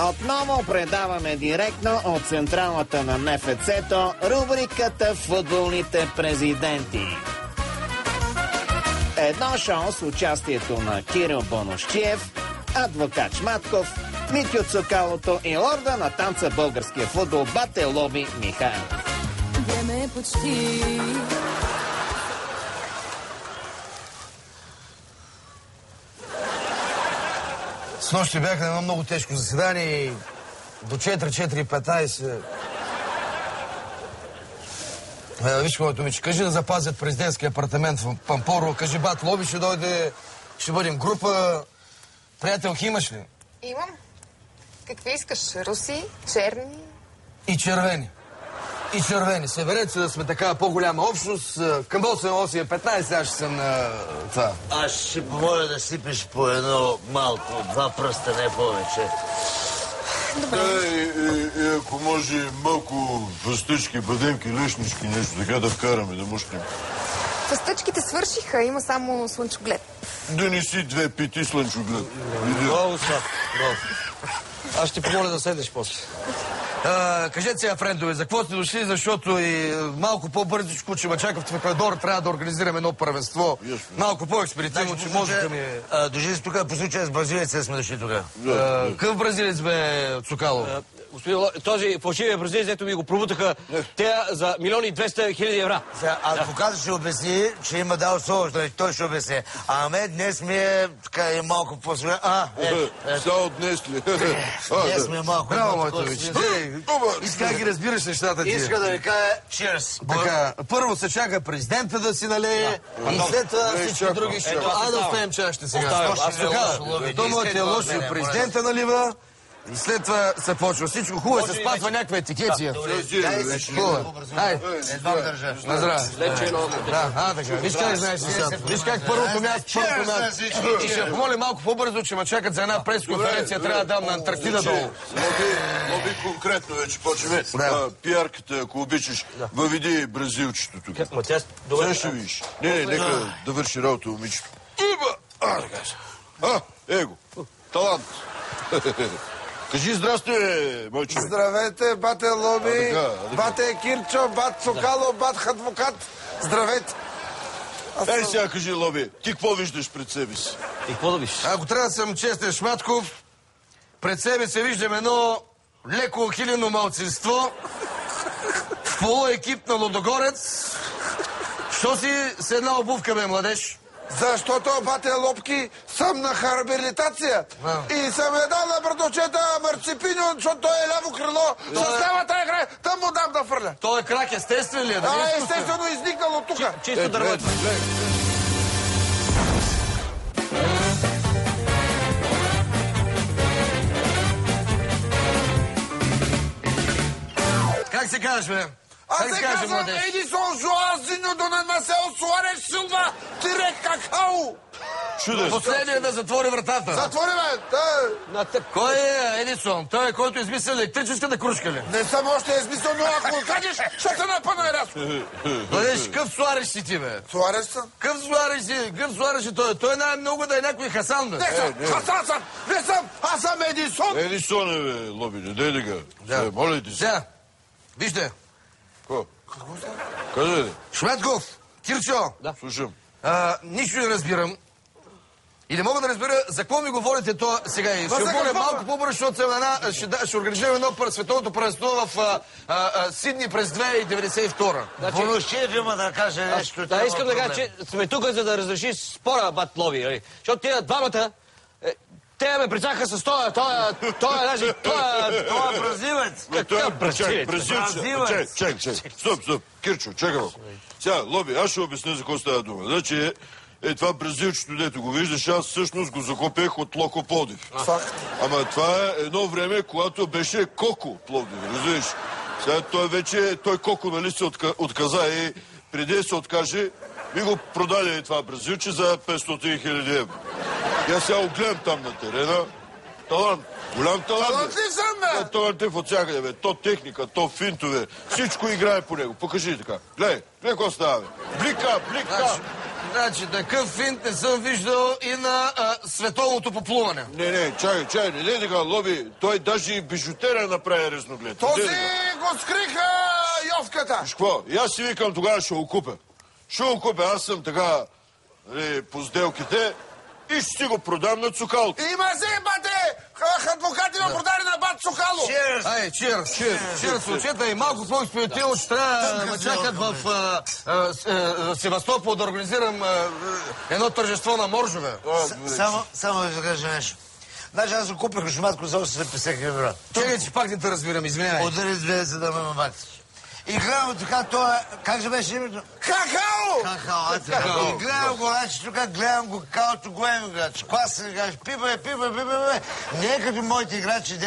Отново предаваме директно от централата на МФЦ-то рубриката «Футболните президенти». Едно шоу с участието на Кирил Бонощиев, адвокат Шматков, Митю Цукалото и лорда на танца българския футбол Бате Лоби Михайлов. Време почти. Снощи бях на едно много тежко заседание и до 4-4-15. Виж, моето момиче, кажи да запазят президентския апартамент в Пампоро, кажи бат Лоби ще дойде, ще бъдем група. Приятелки имаш ли? Имам. Какви искаш? Руси, черни? И червени. И червени. Съберете се да сме такава по-голяма общност. Към 8-8-15 аз ще съм на това. Аз ще помоля да сипеш по едно малко, 2 пръста, не повече. И ако може малко фъстъчки, бадемки, лешнички, нещо така да вкараме, да мощнем. Фъстъчките свършиха, има само слънчоглед. Да не си 2 пити слънчоглед. Много сладко. Аз ще помоля да седеш после. Кажете сега, френдове, за какво сте дошли, защото и малко по-бързичко, че ме чака в Еквадор, трябва да организираме едно първенство. Малко по-експедитивно, че музика ми е... Дошли си тук, по случая с бразилеца сме дошли тук. Какъв бразилец бе, Цукало? Господин, този фалшивия бразилец, ето ми го пробутаха те за 1 200 000 евро. Адвокатът ще обясни, че има дал слово, той ще обясни. Аме днес ми е така и малко по-след. Само днес ли? Днес ми е малко. Браво, моето вече. Иска ги разбираш нещата ти. Иска да ви кажа, cheers. Така, първо се чака президента да си налее и след това всички други ще... Да оставим чашите сега. То му е лошо, президента налива. И след това се почва. Всичко хубаво, се спазва някаква етикеция. Хубаво. Ай, на здраве. Така. Виж как знаеш нещата. Виж как първото място. И ще помоля малко по-бързо, че ме чакат за една пресконференция. Трябва да дам на Антарктида долу. Моби конкретно вече почваме. Пиарката, ако обичаш, въведи бразилчето тук. Сега ще видиш. Не, нека да върши работа, момичето. Его, талант. Кажи здрасти, мой човек. Здравейте, бате Лоби, бате Кирчо, бат Цукало, бат адвокат. Здравейте. Ей сега кажи, Лоби, ти какво виждаш пред себе си? И какво да виждаш? Ако трябва да съм честен, Шматков, пред себе се виждам едно леко ухилено малцинство, полуекип на Лудогорец. Що си с една обувка, бе, младеж? Защото, бате Лобки, съм на харабилитация. И съм дал на братовчета Марципиньо, защото той е ляво крило. С лявата игра, там му дам да фърля. Той е крак естествен ли е? Естествено изникнал от тук. Чисто дървото. Как се кажеш, бе? Аз се казвам Едисон Жуазиньо Донанасел Суареш Силва Тире Какао. Чудесно. Последният да затвори вратата. Затвори, бе. Кой е Едисон? Той е който измисля електрическата кружка ли? Не съм още измислил, но ако кажеш, ще се напъна рязко. Бъдеш, къв Суареш си ти, бе? Суареш съм? Къв Суареш си той? Той най-много да е някой Хасан, бе. Не съм, Хасан съм. Не съм, аз съм Едисон. Едисон е, бе, Лоби, не дай да. Моля ти се. Сега, вижте. Какво? Кажи, Шметков, Кирчо. слушам. Нищо не разбирам. И не мога да разбера за какво ми говорите това сега. И ще говоря малко по-бързо, защото ще организираме едно световното първенство в Сидни през 2092. Бонощиев има да каже нещо. Да, искам да кажа, че сме тук, за да разреши спора, бат Лоби. Защото тия двамата, те ме прицаха с това бразилец. Какъв Бразилец? Чакай. Стоп. Кирчо, чакай малко. Сега, Лоби, аз ще обясня за какво става дума. Значи, това бразилчето, дето го виждаш, аз всъщност го закопех от Локо Пловдив. Ама това е едно време, когато беше Коко Пловдив, разбираш? Сега той Коко, нали, се отказа и преди да се откаже, ми го продаде това бразилче за 500 000 евро. И аз сега го гледам там на терена. Талант. Голям талант. Талантлив съм, бе. Талантлив от всякъде, бе. То техника, то финтове. Всичко играе по него. Покажи така. Гледай какво става, бе. Блика. Значи, такъв финт не съм виждал и на световното поплуване. Не, чай, не така, Лоби. Той даже и бижутера направи резноглед. Този го скриха Йовката. Виж какво, и аз си викам, тогава ще го купя. Аз съм така по сделките и ще си го продам на Цукалото. Има си, бате! Адвокати ме продали на бат Цукало. Ай, чирс, случета и малко по-изпиятелно, че трябва да ме чакат в Севастопол да организирам едно тържество на моржове. Само да ви кажа нещо. Значи аз го купих шматко за 80 евро. Чакай, че пак не те разбирам, извинявай. Удари с 2, за да ме мамати. И гледам така, той как же беше името? Какао! И гледам го, значи тук гледам го, каото големи играчи. Класа играч, пипа. Не е като моите играчи,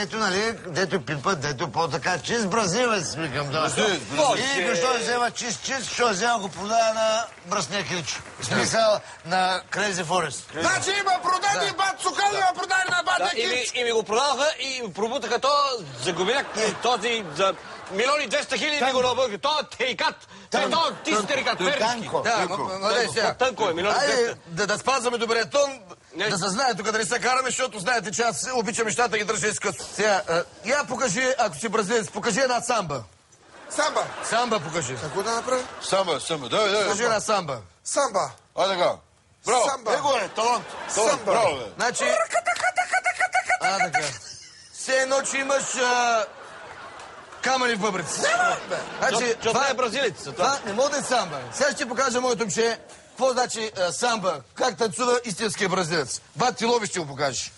дето пипат, дето по-така, чист бразилец, викам това. И що взема чист, що взема го продава на бръсния Кричо. В смисъл на Crazy Forest. Значи има продани бат Цукало, има продани на бат Кричо. И ми го продаха и пробутаха то, загубях този за... 1,2 милиона го набърга. То е терикат. Ти си терикат. Да, сега. Тънко е, 1,2 милиона. Да спазваме добрия тон, да се знае тук да не се караме, защото знаете, че аз обичам нещата ги държа изкъсно. Сега, я покажи, ако си бразилец, покажи една самба. Самба. Самба покажи. Какво да направя? Самба, давай. Покажи една самба. Самба. А, така. Браво. Самба. Его е, талант. Самба. Браво, бе. Значи... така. Все едно, че имаш камъни в бъбрици. Значи, това е бразилец. Това не може да е самба. Сега ще ти покажа моето момче. Какво значи самба? Как танцува истинския бразилец? Бати Лоби ще го покажеш.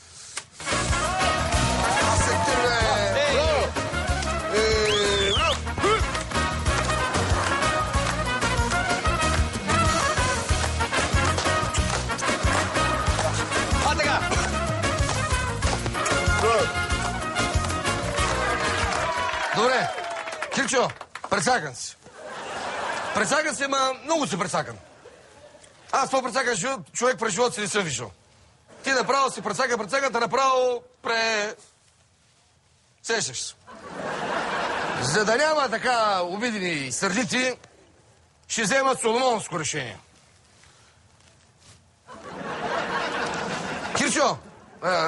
Добре. Кирчо, прецакан си. Прецакан си, ама много си прецакан. Аз това прецакан човек през живота си не съм виждал. Ти направо си прецакан, направо сещаш се. За да няма така обидени и сърдити, ще вземат соломоновско решение. Кирчо!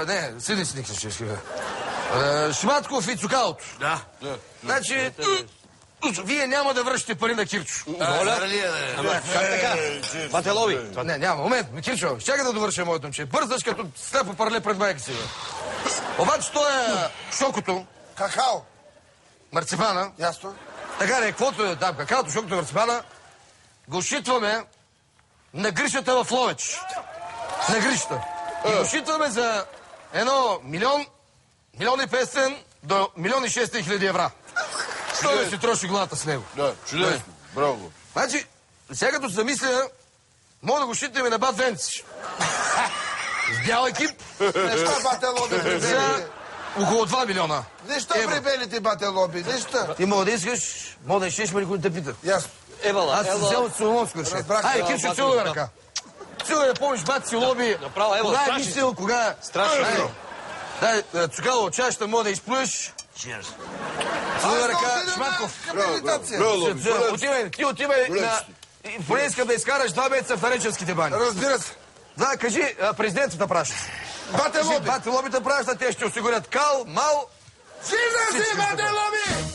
Не, седи си никак, ще Шматков и Цукалото. Да. Значи, вие няма да връщате пари на Кирчо. Как така? Бате Лоби. Не, няма. Момент, Кирчо, чакай да довърша моето момче. Бързаш като слепо парле пред майка си. Обаче той е шокото. Какао. Марципана. Ясно. Така не, каквото е там, какаото, шокото, марципана, го считваме на Гришата в Ловеч. На Гришата. И го считваме за 1 милион и 500 до 1,6 хиляди евра. Що да си троши главата с него? Да, чудесно. Браво. Значи, сега като се замисля, мога да го считаме на бат Венци. С бял екип. Неща, бате Лоби. За около 2 милиона. Нищо прибелите, бате Лоби, нищо. Ти мога да искаш, мога да изчеш, ма никой не те пита. Ясно. Аз съм взел от Соломонско решение. Разбрах. Айде, Кирчо, целувай ръка. Целувай да помниш бат си Лоби. Направо, ево, кога е страшно. мислил, кога... Страшно. Дай, Цукало, чашата мога да изплюеш. Чирс. Целувай ръка, Шматков. Ти отивай на... Поне искам да изкараш 2 месеца в Нареченските бани. Разбира се. Да, кажи, президентът да праща. Бате Лоби. Бате Лоби да праща, те ще осигурят кал, мал... Си, бате Лоби!